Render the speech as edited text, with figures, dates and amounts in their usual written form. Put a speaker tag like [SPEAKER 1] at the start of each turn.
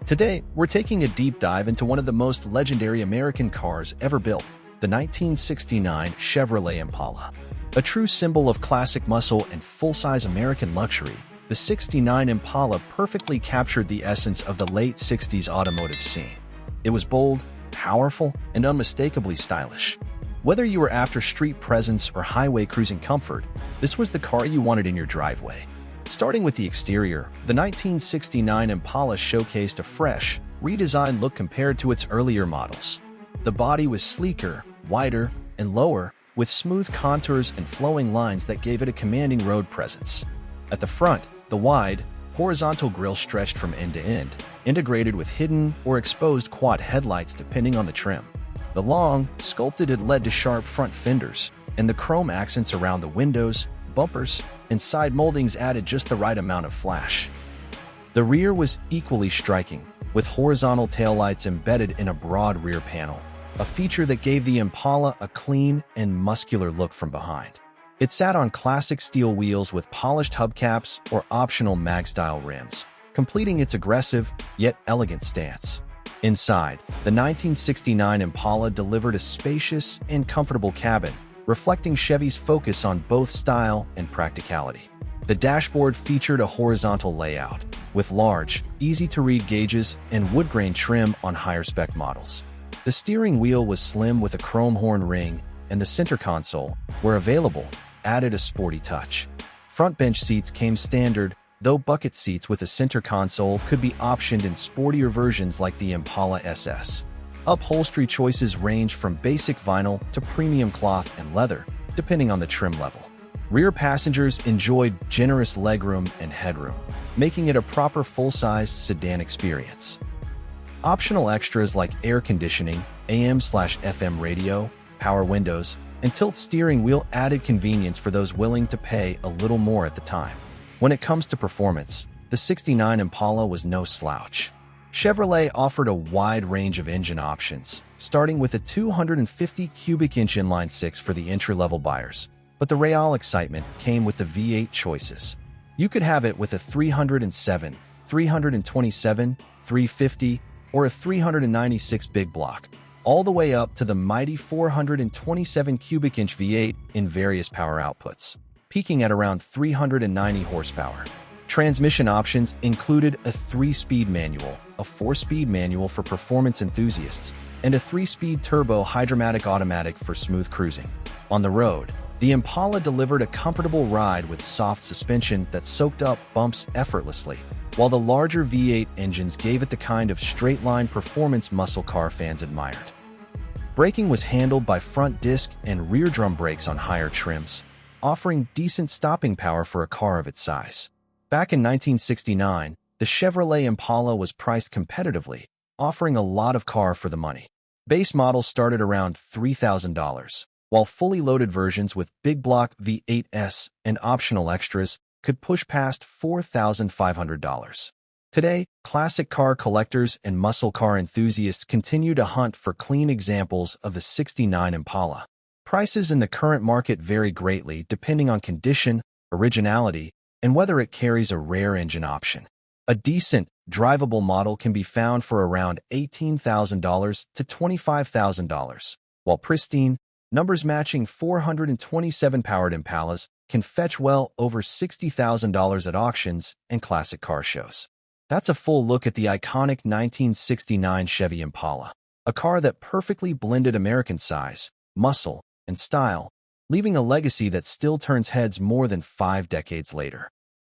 [SPEAKER 1] Today, we're taking a deep dive into one of the most legendary American cars ever built, the 1969 Chevrolet Impala. A true symbol of classic muscle and full-size American luxury, the 69 Impala perfectly captured the essence of the late 60s automotive scene. It was bold, powerful, and unmistakably stylish. Whether you were after street presence or highway cruising comfort, this was the car you wanted in your driveway. Starting with the exterior, the 1969 Impala showcased a fresh, redesigned look compared to its earlier models. The body was sleeker, wider, and lower, with smooth contours and flowing lines that gave it a commanding road presence. At the front, the wide, horizontal grille stretched from end to end, integrated with hidden or exposed quad headlights depending on the trim. The long, sculpted head led to sharp front fenders, and the chrome accents around the windows, bumpers, and side moldings added just the right amount of flash. The rear was equally striking, with horizontal taillights embedded in a broad rear panel, a feature that gave the Impala a clean and muscular look from behind. It sat on classic steel wheels with polished hubcaps or optional mag-style rims, completing its aggressive yet elegant stance. Inside, the 1969 Impala delivered a spacious and comfortable cabin, reflecting Chevy's focus on both style and practicality. The dashboard featured a horizontal layout, with large, easy-to-read gauges and wood-grain trim on higher-spec models. The steering wheel was slim with a chrome horn ring, and the center console, where available, added a sporty touch. Front bench seats came standard, though bucket seats with a center console could be optioned in sportier versions like the Impala SS. Upholstery choices range from basic vinyl to premium cloth and leather, depending on the trim level. Rear passengers enjoyed generous legroom and headroom, making it a proper full-size sedan experience. Optional extras like air conditioning, AM/FM radio, power windows, and tilt steering wheel added convenience for those willing to pay a little more at the time. When it comes to performance, the 69 Impala was no slouch. Chevrolet offered a wide range of engine options, starting with a 250 cubic inch inline-six for the entry-level buyers, but the real excitement came with the V8 choices. You could have it with a 307, 327, 350, or a 396 big block, all the way up to the mighty 427 cubic inch V8 in various power outputs, peaking at around 390 horsepower. Transmission options included a 3-speed manual, a 4-speed manual for performance enthusiasts, and a 3-speed turbo hydromatic automatic for smooth cruising. On the road, the Impala delivered a comfortable ride with soft suspension that soaked up bumps effortlessly, while the larger V8 engines gave it the kind of straight-line performance muscle car fans admired. Braking was handled by front disc and rear drum brakes on higher trims, offering decent stopping power for a car of its size. Back in 1969, the Chevrolet Impala was priced competitively, offering a lot of car for the money. Base models started around $3,000, while fully loaded versions with big block V8s and optional extras could push past $4,500. Today, classic car collectors and muscle car enthusiasts continue to hunt for clean examples of the 69 Impala. Prices in the current market vary greatly depending on condition, originality, and whether it carries a rare engine option. A decent, drivable model can be found for around $18,000 to $25,000, while pristine, numbers matching 427 powered Impalas can fetch well over $60,000 at auctions and classic car shows. That's a full look at the iconic 1969 Chevy Impala, a car that perfectly blended American size, muscle, and style, leaving a legacy that still turns heads more than 5 decades later.